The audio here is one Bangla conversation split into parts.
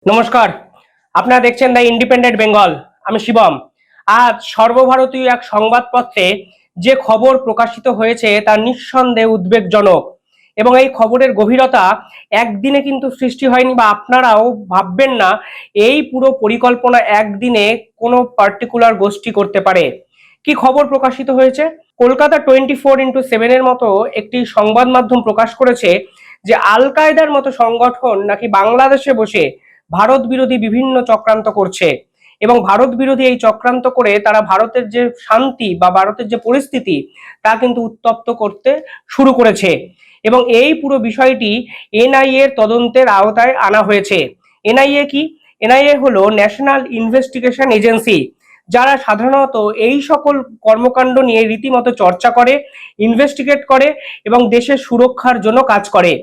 নমস্কার, আপনারা দেখছেন দ্য ইন্ডিপেন্ডেন্ট বেঙ্গল। আমি শিবম। আজ সর্বভারতীয় এক সংবাদপত্রে যে খবর প্রকাশিত হয়েছে তা নিঃসন্দেহে উদ্বেগজনক এবং এই খবরের গভীরতা একদিনে কিন্তু সৃষ্টি হয়নি, বা আপনারাও ভাববেন না এই পুরো পরিকল্পনা একদিনে কোনো পার্টিকুলার গোষ্ঠী করতে পারে। কি খবর প্রকাশিত হয়েছে? কলকাতা 24x7 এর মতো একটি সংবাদ মাধ্যম প্রকাশ করেছে যে আল কায়দার মতো সংগঠন নাকি বাংলাদেশে বসে ভারত বিরোধী বিভিন্ন চক্রান্ত করছে, এবং ভারত বিরোধী এই চক্রান্ত করে তারা ভারতের যে শান্তি বা ভারতের যে পরিস্থিতি তা কিন্তু উত্তপ্ত করতে শুরু করেছে। এবং এই পুরো বিষয়টি এনআইএ এর তদন্তের আওতায় আনা হয়েছে। এনআইএ কি? এনআইএ হলো ন্যাশনাল ইনভেস্টিগেশন এজেন্সি, যারা সাধারণত এই সকল কর্মকাণ্ড নিয়ে রীতিমতো চর্চা করে, ইনভেস্টিগেট করে এবং দেশের সুরক্ষার জন্য কাজ করে।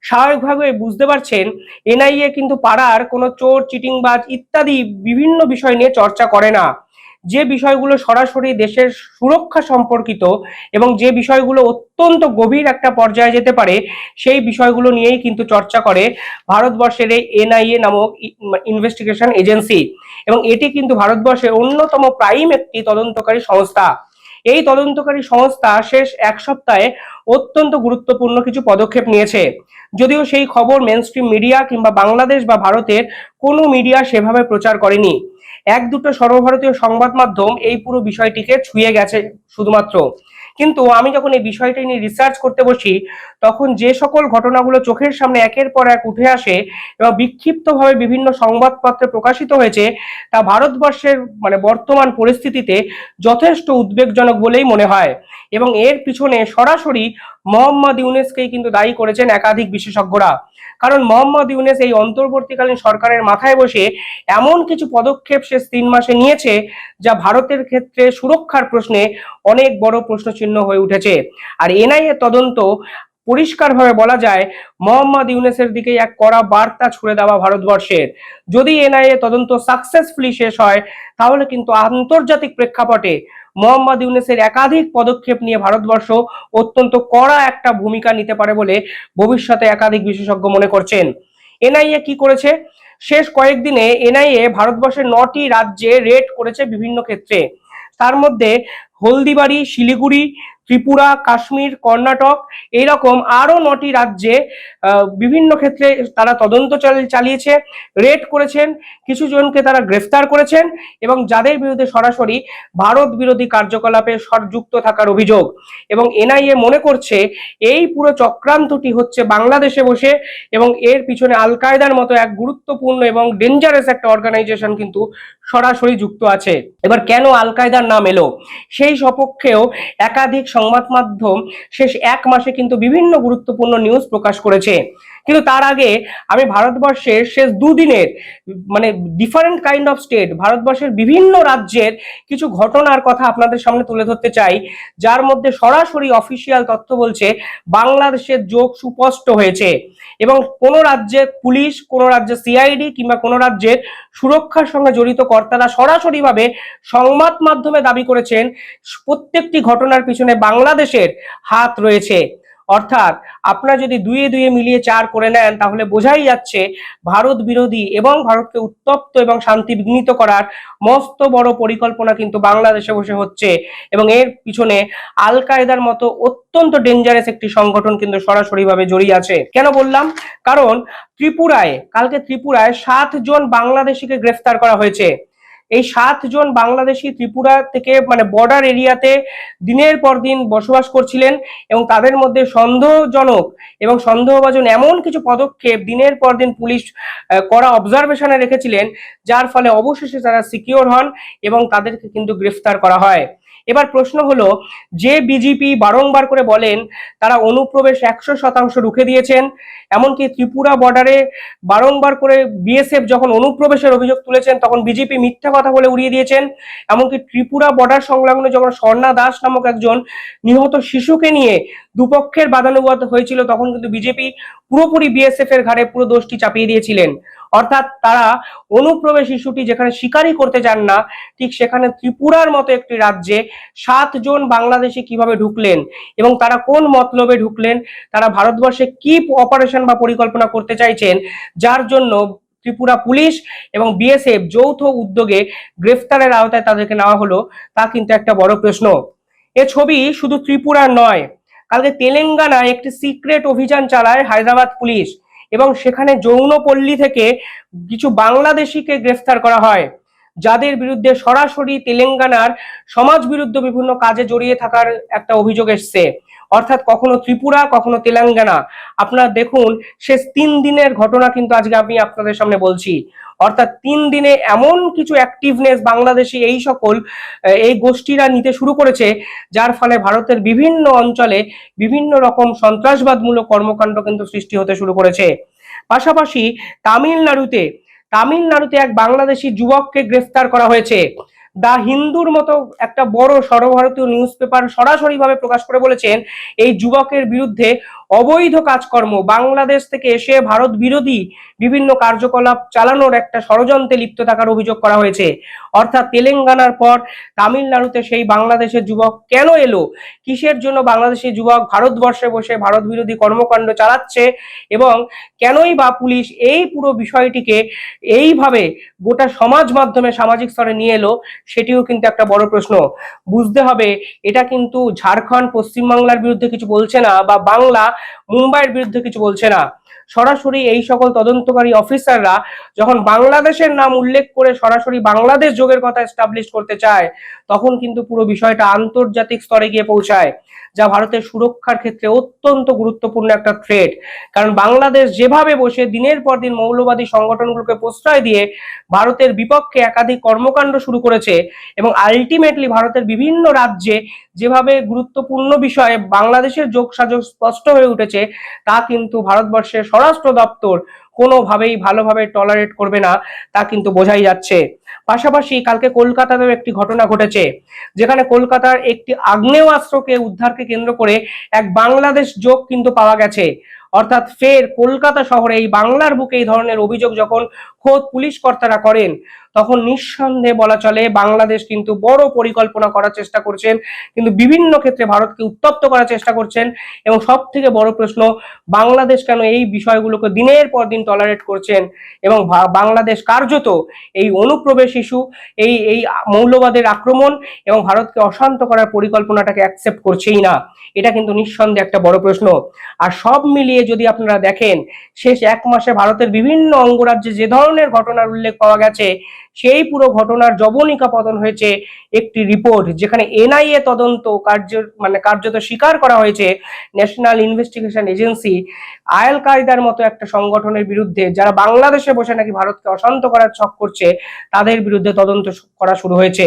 স্বাভাবিকভাবে বুঝতে পারছেন এনআইএ কিন্তু পাড়ার কোনো চোর, চিটিংবাজ ইত্যাদি বিভিন্ন বিষয় নিয়ে চর্চা করে না। যে বিষয়গুলো সরাসরি দেশের সুরক্ষা সম্পর্কিত এবং যে বিষয়গুলো অত্যন্ত গভীর একটা পর্যায়ে যেতে পারে সেই বিষয়গুলো নিয়েই কিন্তু চর্চা করে ভারতবর্ষের এই এনআইএ নামক ইনভেস্টিগেশন এজেন্সি। এবং এটি কিন্তু ভারতবর্ষের অন্যতম প্রাইম একটি তদন্তকারী সংস্থা। এই তদন্তকারী সংস্থা শেষ এক সপ্তাহে অত্যন্ত গুরুত্বপূর্ণ কিছু পদক্ষেপ নিয়েছে, যদিও সেই খবর মেনস্ট্রিম মিডিয়া কিংবা বাংলাদেশ বা ভারতের কোনো মিডিয়া সেভাবে প্রচার করেনি। এক দুটো সর্বভারতীয় সংবাদ মাধ্যম এই পুরো বিষয়টিকে ছুঁয়ে গেছে শুধুমাত্র। কিন্তু আমি যখন এই বিষয়টা নিয়ে রিসার্চ করতে বসি, তখন যে সকল ঘটনাগুলো চোখের সামনে একের পর এক উঠে আসে এবং বিক্ষিপ্তভাবে বিভিন্ন সংবাদপত্রে প্রকাশিত হয়েছে, তা ভারতবর্ষের বর্তমান পরিস্থিতিতে যথেষ্ট উদ্বেগজনক বলেই মনে হয়। এবং এর পিছনে সরাসরি মোহাম্মদ ইউনূসকেই কিন্তু দায়ী করেছেন একাধিক বিশেষজ্ঞরা। কারণ মোহাম্মদ ইউনূস এই অন্তর্বর্তীকালীন সরকারের মাথায় বসে এমন কিছু পদক্ষেপ শেষ 3 মাসে নিয়েছে যা ভারতের ক্ষেত্রে সুরক্ষার প্রশ্নে অনেক বড় প্রশ্নচিহ্ন হয়ে উঠেছে। আর এনআইএ তদন্ত পরিষ্কারভাবে বলা যায় মোহাম্মদ ইউনূসের দিকে এক কড়া বার্তা ছুড়ে দেওয়া ভারতবর্ষের। যদি এনআইএ তদন্ত সাকসেসফুলি শেষ হয় তাহলে কিন্তু আন্তর্জাতিক প্রেক্ষাপটে মোহাম্মদ ইউনূসের একাধিক পদক্ষেপ নিয়ে ভারতবর্ষ অত্যন্ত কড়া একটা ভূমিকা নিতে পারে বলে ভবিষ্যতে একাধিক বিশেষজ্ঞ মনে করছেন। এনআইএ কি করেছে? শেষ কয়েকদিনে এনআইএ ভারতবর্ষের 9টি রাজ্যে রেড করেছে বিভিন্ন ক্ষেত্রে। তার মধ্যে হলদিবাড়ি, শিলিগুড়ি, ত্রিপুরা, কাশ্মীর, কর্ণাটক এইরকম আরো 9টি রাজ্যে বিভিন্ন ক্ষেত্রে তারা তদন্ত চালিয়েছে, রেড করেছেন, কিছু জনকে তারা গ্রেফতার করেছেন এবং যাদের বিরুদ্ধে সরাসরি ভারত বিরোধী কার্যকলাপে যুক্ত থাকার অভিযোগ। এবং এনআইএ মনে করছে এই পুরো চক্রান্তটি হচ্ছে বাংলাদেশে বসে, এবং এর পিছনে আল কায়দার মতো এক গুরুত্বপূর্ণ এবং ডেঞ্জারাস একটা অর্গানাইজেশন কিন্তু সরাসরি যুক্ত আছে। এবার কেন আল কায়দার নাম এলো, সেই সপক্ষেও একাধিক সংবাদ মাধ্যম শেষ 1 মাসে কিন্তু বিভিন্ন গুরুত্বপূর্ণ নিউজ প্রকাশ করেছে। কিন্তু তার আগে আমি ভারতবর্ষের শেষ 2 দিনের ডিফারেন্ট কাইন্ড অফ স্টেট, ভারতবর্ষের বিভিন্ন রাজ্যের কিছু ঘটনার কথা আপনাদের সামনে তুলে ধরতে চাই, যার মধ্যে সরাসরি অফিসিয়াল তথ্য বলছে বাংলাদেশের যোগ সুস্পষ্ট হয়েছে। এবং কোন রাজ্যের পুলিশ, কোন রাজ্যের সিআইডি কিংবা কোন রাজ্যের সুরক্ষার সঙ্গে জড়িত কর্তারা সরাসরিভাবে সংবাদ মাধ্যমে দাবি করেছেন প্রত্যেকটি ঘটনার পিছনে বাংলাদেশের হাত রয়েছে। অর্থাৎ আপনারা যদি দুয়ে দুয়ে মিলিয়ে 4 করে নেন তাহলে বোঝাই যাচ্ছে ভারত বিরোধী এবং ভারতকে উত্তপ্ত এবং শান্তি বিঘ্নিত করার মস্ত বড় পরিকল্পনা কিন্তু বাংলাদেশে বসে হচ্ছে। এবং এর পিছনে আল কায়দার মতো অত্যন্ত ডেঞ্জারাস একটি সংগঠন কিন্তু সরাসরিভাবে জড়িয়ে আছে। কেন বললাম? কারণ কালকে ত্রিপুরায় 7 জন বাংলাদেশিকে গ্রেফতার করা হয়েছে। এই 7 জন বাংলাদেশি ত্রিপুরা থেকে বর্ডার এরিয়াতে দিনের পর দিন বসবাস করছিলেন, এবং তাদের মধ্যে সন্দেহজনক এবং সন্দেহভাজন এমন কিছু পদক্ষেপ দিনের পর দিন পুলিশ কড়া অবজারভেশনে রেখেছিলেন, যার ফলে অবশেষে তারা সিকিউর হন এবং তাদেরকে কিন্তু গ্রেফতার করা হয়। এবার প্রশ্ন হলো, যে বিজেপি বারংবার করে বলেন তারা অনুপ্রবেশ 100% রুখে দিয়েছেন, এমনকি ত্রিপুরা বর্ডারে বারংবার করে বিএসএফ যখন অনুপ্রবেশের অভিযোগ তুলেছেন তখন বিজেপি মিথ্যা কথা বলে উড়িয়ে দিয়েছেন, এমনকি ত্রিপুরা বর্ডার সংলগ্ন যখন স্বর্ণা দাস নামক একজন নিহত শিশুকে নিয়ে দুপক্ষের বাদানুবাদ হয়েছিল তখন কিন্তু বিজেপি পুরোপুরি বিএসএফ এর ঘাড়ে পুরো দোষটি চাপিয়ে দিয়েছিলেন। অর্থাৎ তারা অনুপ্রবেশ ইস্যুটি যেখানে স্বীকারই করতে চান না, ঠিক সেখানে ত্রিপুরার মতো একটি রাজ্যে 7 জন বাংলাদেশি কিভাবে ঢুকলেন এবং তারা কোন মতলবে ঢুকলেন, তারা ভারতবর্ষে কি অপারেশন বা পরিকল্পনা করতে চাইছেন, যার জন্য ত্রিপুরা পুলিশ এবং বিএসএফ যৌথ উদ্যোগে গ্রেফতারের আওতায় তাদেরকে নেওয়া হলো, তা কিন্তু একটা বড় প্রশ্ন। এ ছবি শুধু ত্রিপুরার নয়, কালকে তেলেঙ্গানায় একটি সিক্রেট অভিযান চালায় হায়দ্রাবাদ পুলিশ এবং সেখানে যৌনপল্লী থেকে কিছু বাংলাদেশিকে গ্রেফতার করা হয়, যাদের বিরুদ্ধে সরাসরি তেলেঙ্গানার সমাজ বিরুদ্ধ বিভিন্ন কাজে জড়িয়ে থাকার একটা অভিযোগ এসছে। অর্থাৎ কখনো ত্রিপুরা, কখনো তেলেঙ্গানা। আপনারা দেখুন, শেষ 3 দিনের ঘটনা কিন্তু আজকে আমি আপনাদের সামনে বলছি। অর্থাৎ 3 দিনে এমন কিছু অ্যাক্টিভনেস বাংলাদেশি এই গোষ্ঠীরা নিতে শুরু করেছে, যার ফলে ভারতের বিভিন্ন অঞ্চলে বিভিন্ন রকম সন্ত্রাসবাদমূলক কর্মকাণ্ড কিন্তু সৃষ্টি হতে শুরু করেছে। পাশাপাশি তামিলনাড়ুতে এক বাংলাদেশি যুবককে গ্রেফতার করা হয়েছে। দা হিন্দুর মতো একটা বড় সর্বভারতীয় নিউজ পেপার সরাসরিভাবে প্রকাশ করে বলেছেন, এই যুবকের বিরুদ্ধে অবৈধ কাজকর্ম, বাংলাদেশ থেকে এসে ভারত বিরোধী বিভিন্ন কার্যকলাপ চালানোর একটা ষড়যন্ত্রে লিপ্ত থাকার অভিযোগ করা হয়েছে। অর্থাৎ তেলেঙ্গানার পর তামিলনাড়ুতে সেই বাংলাদেশের যুবক কেন এলো, কিসের জন্য বাংলাদেশি যুবক ভারতবর্ষে বসে ভারত বিরোধী কর্মকাণ্ড চালাচ্ছে, এবং কেনই বা পুলিশ এই পুরো বিষয়টিকে এইভাবে গোটা সমাজ মাধ্যমে সামাজিক স্তরে নিয়ে এলো, সেটিও কিন্তু একটা বড় প্রশ্ন। বুঝতে হবে, এটা কিন্তু ঝাড়খণ্ড পশ্চিমবাংলার বিরুদ্ধে কিছু বলছে না, বা বাংলা মুম্বাইয়ের বিরুদ্ধে কিছু বলছে না। সরাসরি এই সকল তদন্তকারী অফিসাররা যখন বাংলাদেশের নাম উল্লেখ করে সরাসরি বাংলাদেশ যোগের কথা এস্টাবলিশ করতে চায়, তখন কিন্তু পুরো বিষয়টা আন্তর্জাতিক স্তরে গিয়ে পৌঁছায়, যা ভারতের সুরক্ষার ক্ষেত্রে অত্যন্ত গুরুত্বপূর্ণ একটা থ্রেট। কারণ বাংলাদেশ যেভাবে বসে দিনের পর দিন মৌলবাদী সংগঠনগুলোকে প্রশ্রয় দিয়ে ভারতের বিপক্ষে একাধিক কর্মকাণ্ড শুরু করেছে, এবং আলটিমেটলি ভারতের বিভিন্ন রাজ্যে যেভাবে গুরুত্বপূর্ণ বিষয়ে বাংলাদেশের যোগসাজশ স্পষ্ট হয়ে উঠেছে, তা কিন্তু ভারতবর্ষের স্বরাষ্ট্র দপ্তর কোনোভাবেই ভালোভাবে টলারেট করবে না, তা কিন্তু বোঝাই যাচ্ছে। পাশাপাশি কালকে কলকাতাতেও একটি ঘটনা ঘটেছে, যেখানে কলকাতার একটি আগ্নেয়াস্ত্রকে উদ্ধারকে কেন্দ্র করে এক বাংলাদেশ যোগ কিন্তু পাওয়া গেছে। অর্থাৎ ফের কলকাতা শহরে এই বাংলার বুকে এই ধরনের অভিযোগ যখন খোদ পুলিশ কর্তারা করেন, তখন নিঃসন্দেহে বলা চলে বাংলাদেশ কিন্তু বড় পরিকল্পনা করার চেষ্টা করছেন, কিন্তু বিভিন্ন ক্ষেত্রে ভারতকে উত্তপ্ত করার চেষ্টা করছেন। এবং সব থেকে বড় প্রশ্ন, বাংলাদেশ কেন এই বিষয়গুলোকে দিনের পর দিন টলারেট করছেন, এবং বাংলাদেশ কার্যত এই অনুপ্রবেশ ইস্যু, এই মৌলবাদের আক্রমণ এবং ভারতকে অশান্ত করার পরিকল্পনাটাকে অ্যাকসেপ্ট করছেই না। এটা কিন্তু নিঃসন্দেহে একটা বড় প্রশ্ন। আর সব মিলিয়ে যদি আপনারা দেখেন, শেষ 1 মাসে ভারতের বিভিন্ন অঙ্গরাজ্যে যে ধরনের ঘটনার উল্লেখ পাওয়া গেছে, সেই পুরো ঘটনার জবনিকা পতন হয়েছে একটি রিপোর্ট, যেখানে এনআইএ তদন্ত কার্যত স্বীকার করা হয়েছে ন্যাশনাল ইনভেস্টিগেশন এজেন্সি আল কায়দার মতো একটা সংগঠনের বিরুদ্ধে, যারা বাংলাদেশে বসে নাকি ভারতকে অশান্ত করার ছক করছে, তাদের বিরুদ্ধে তদন্ত করা শুরু হয়েছে।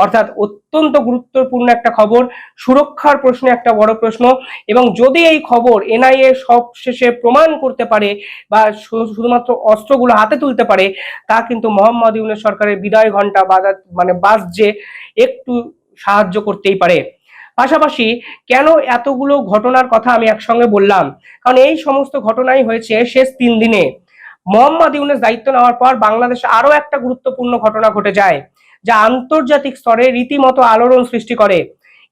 অর্থাৎ অত্যন্ত গুরুত্বপূর্ণ একটা খবর, সুরক্ষার প্রশ্নে একটা বড় প্রশ্ন। এবং যদি এই খবর এনআইএ সব শেষে প্রমাণ করতে পারে, বা শুধুমাত্র অস্ত্রগুলো হাতে তুলতে পারে, তা কিন্তু মোহাম্মদ ইউনূস সরকারের বিদায় ঘন্টা বাজছে একটু সাহায্য করতেই পারে। পাশাপাশি কেন এতগুলো ঘটনার কথা আমি একসঙ্গে বললাম, কারণ এই সমস্ত ঘটনাই হয়েছে শেষ 3 দিনে। মোহাম্মদ ইউনূস দায়িত্ব নেওয়ার পর বাংলাদেশে আরো একটা গুরুত্বপূর্ণ ঘটনা ঘটে যায়, যা আন্তর্জাতিক স্তরে রীতিমতো আলোড়ন সৃষ্টি করে।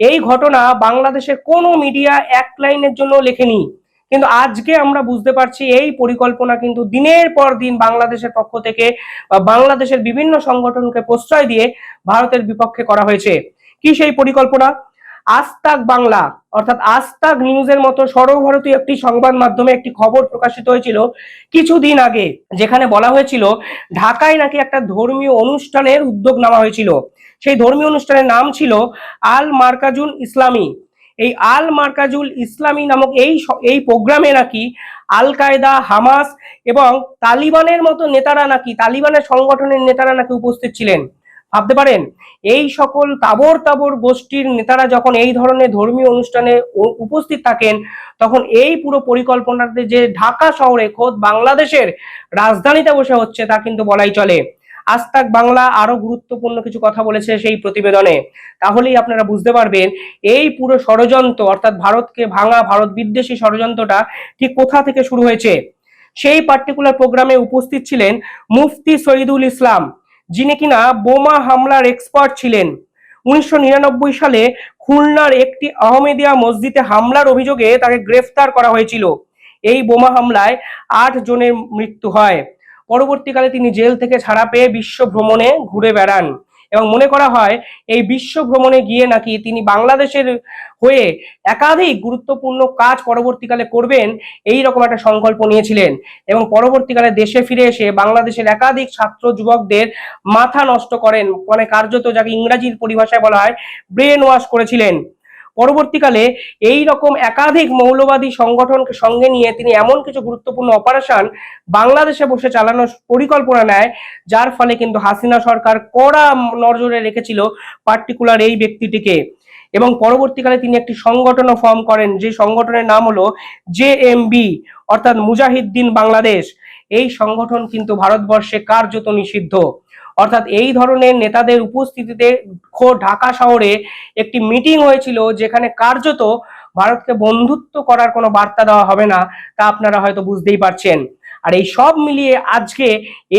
এই ঘটনা বাংলাদেশের কোনো মিডিয়া এক লাইনের জন্য লেখেনি, কিন্তু আজকে আমরা বুঝতে পারছি এই পরিকল্পনা কিন্তু দিনের পর দিন বাংলাদেশের পক্ষ থেকে বা বাংলাদেশের বিভিন্ন সংগঠনকে প্রশ্রয় দিয়ে ভারতের বিপক্ষে করা হয়েছে। কি সেই পরিকল্পনা? আজ তাক বাংলা অর্থাৎ আজ তাক নিউজের মতো সর্বভারতীয় একটি সংবাদ মাধ্যমে একটি খবর প্রকাশিত হয়েছিল কিছুদিন আগে, যেখানে বলা হয়েছিল ঢাকায় নাকি একটা ধর্মীয় অনুষ্ঠানের উদ্যোগ নেওয়া হয়েছিল। সেই ধর্মীয় অনুষ্ঠানের নাম ছিল আল মার্কাজুল ইসলামী। এই আল মার্কাজুল ইসলামী নামক এই প্রোগ্রামে নাকি আল কায়দা, হামাস এবং তালিবানের মতো নেতারা নাকি, তালিবানের সংগঠনের নেতারা নাকি উপস্থিত ছিলেন। ভাবতে পারেন, এই সকল তাবর তাবর গোষ্ঠীর নেতারা যখন এই ধরনের ধর্মীয় অনুষ্ঠানে উপস্থিত থাকেন, তখন এই পুরো পরিকল্পনাতে যে ঢাকা শহরে খোদ বাংলাদেশের রাজধানীতে বসে হচ্ছে, তা কিন্তু বলাই চলে। আজ তাক বাংলা আরো গুরুত্বপূর্ণ কিছু কথা বলেছে সেই প্রতিবেদনে। তাহলেই আপনারা বুঝতে পারবেন এই পুরো ষড়যন্ত্র, অর্থাৎ ভারতকে ভাঙা, ভারত বিদ্বেষী ষড়যন্ত্রটা ঠিক কোথা থেকে শুরু হয়েছে। সেই পার্টিকুলার প্রোগ্রামে উপস্থিত ছিলেন মুফতি শহীদুল ইসলাম, যিনি কিনা বোমা হামলার এক্সপার্ট ছিলেন। 1999 সালে খুলনার একটি আহমেদিয়া মসজিদে হামলার অভিযোগে তাকে গ্রেফতার করা হয়েছিল। এই বোমা হামলায় 8 জনের মৃত্যু হয়। পরবর্তীকালে তিনি জেল থেকে ছাড়া পেয়ে বিশ্ব ভ্রমণে ঘুরে বেড়ান এবং মনে করা হয় এই বিশ্ব ভ্রমণে গিয়ে নাকি তিনি বাংলাদেশের হয়ে একাধিক গুরুত্বপূর্ণ কাজ পরবর্তীকালে করবেন, এই রকম একটা সংকল্প নিয়েছিলেন এবং পরবর্তীকালে দেশে ফিরে এসে বাংলাদেশের একাধিক ছাত্র যুবকদের মাথা নষ্ট করেন, মানে কার্যত যাকে ইংরেজির পরিভাষায় বলা হয় ব্রেন ওয়াশ করেছিলেন। পরবর্তীকালে এই রকম একাধিক মৌলবাদী সংগঠনকে সঙ্গে নিয়ে তিনি এমন কিছু গুরুত্বপূর্ণ অপারেশন বাংলাদেশে বসে চালানোর পরিকল্পনা নেয়, যার ফলে কিন্তু হাসিনা সরকার কড়া নজরে রেখেছিল পার্টিকুলার এই ব্যক্তিটিকে। এবং পরবর্তীকালে তিনি একটি সংগঠনও ফর্ম করেন, যে সংগঠনের নাম হলো JMB, অর্থাৎ মুজাহিদ্দিন বাংলাদেশ। এই সংগঠন কিন্তু ভারতবর্ষে কার্যত নিষিদ্ধ। অর্থাৎ এই ধরনের নেতাদের উপস্থিতিতে ঢাকা শহরে একটি মিটিং হয়েছিল, যেখানে কার্যত ভারতকে বন্ধুত্ব করার কোনো বার্তা দেওয়া হবে না, তা আপনারা হয়তো বুঝতেই পারছেন। আর এই সব মিলিয়ে আজকে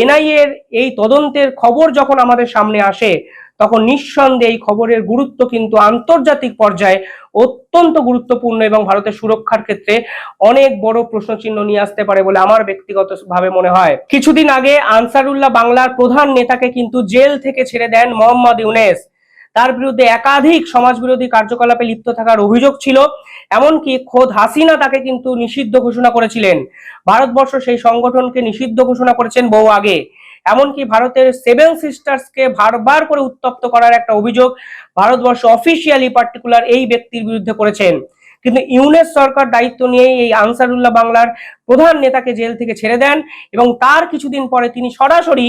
NIA এর এই তদন্তের খবর যখন আমাদের সামনে আসে, তখন নিঃসন্দেহে এই খবরের গুরুত্ব কিন্তু আন্তর্জাতিক পর্যায়ে অত্যন্ত গুরুত্বপূর্ণ এবং ভারতের সুরক্ষার ক্ষেত্রে অনেক বড় প্রশ্নচিহ্ন নিয়ে আসতে পারে বলে আমার ব্যক্তিগতভাবে মনে হয়। কিছুদিন আগে আনসারুল্লাহ বাংলার প্রধান নেতাকে কিন্তু জেল থেকে ছেড়ে দেন মোহাম্মদ ইউনূস। তার বিরুদ্ধে একাধিক সমাজবিরোধী কার্যকলাপে লিপ্ত থাকার অভিযোগ ছিল, এমনকি খোদ হাসিনা তাকে কিন্তু নিষিদ্ধ ঘোষণা করেছিলেন। ভারতবর্ষ সেই সংগঠনকে নিষিদ্ধ ঘোষণা করেছেন বহু আগে। এমনকি ভারতের 7 সিস্টার্সকে বারবার করে উত্তপ্ত করার একটা অভিযোগ ভারতবর্ষ অফিসিয়ালি পার্টিকুলার এই ব্যক্তির বিরুদ্ধে করেছেন। কিন্তু ইউনূস সরকার দায়িত্ব নিয়ে এই আনসারুল্লাহ বাংলার প্রধান নেতাকে জেল থেকে ছেড়ে দেন এবং তার কিছুদিন পরে তিনি সরাসরি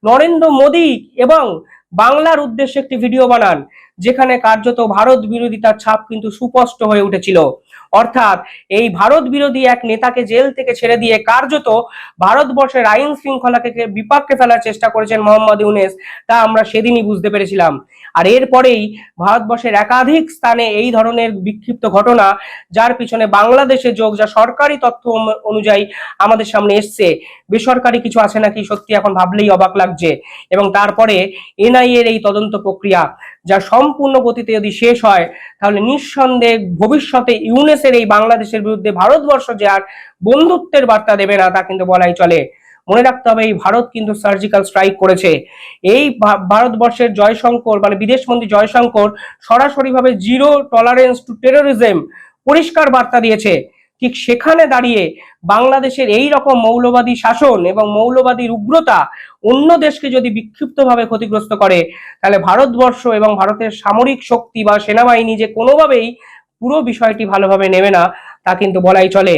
নরেন্দ্র মোদী এবং বাংলার উদ্দেশ্যে একটি ভিডিও বানান, যেখানে কার্যত ভারত বিরোধিতার ছাপ কিন্তু সুস্পষ্ট হয়ে উঠেছিল। অর্থাৎ এই ভারত বিরোধী এক নেতাকে জেল থেকে ছেড়ে দিয়ে কার্যত ভারতবর্ষের আইন শৃঙ্খলাকে বিপাকে ফেলার চেষ্টা করেছেন মোহাম্মদ ইউনূস, তা আমরা সেদিনই বুঝতে পেরেছিলাম। আর এরপরেই ভারতবর্ষের একাধিক স্থানে এই ধরনের বিক্ষিপ্ত ঘটনা, যার পিছনে বাংলাদেশে যোগ, যা সরকারি তথ্য অনুযায়ী আমাদের সামনে এসছে, বেসরকারি কিছু আছে নাকি সত্যি এখন ভাবলেই অবাক লাগছে। এবং তারপরে NIA এর এই তদন্ত প্রক্রিয়া, যা সম্পূর্ণ গতিতে যদি শেষ হয়, তাহলে নিঃসন্দেহে ভবিষ্যতে ইউনূসের এই বাংলাদেশের বিরুদ্ধে ভারতবর্ষ যে আর বন্ধুত্বের বার্তা দেবে না, তা কিন্তু বলাই চলে। মনে রাখতে হবে, এই ভারত কিন্তু সার্জিক্যাল স্ট্রাইক করেছে। এই ভারতবর্ষের জয়শঙ্কর, মানে বিদেশমন্ত্রী জয়শঙ্কর, সরাসরিভাবে জিরো টলারেন্স টু টেরোরিজম পরিষ্কার বার্তা দিয়েছে। ঠিক সেখানে দাঁড়িয়ে বাংলাদেশের এই রকম মৌলবাদী শাসন এবং মৌলবাদীর উগ্রতা অন্য দেশকে যদি বিক্ষিপ্তভাবে ক্ষতিগ্রস্ত করে, তাহলে ভারতবর্ষ এবং ভারতের সামরিক শক্তি বা সেনাবাহিনী যে কোনোভাবেই পুরো বিষয়টি ভালোভাবে নেবে না, তা কিন্তু বলাই চলে।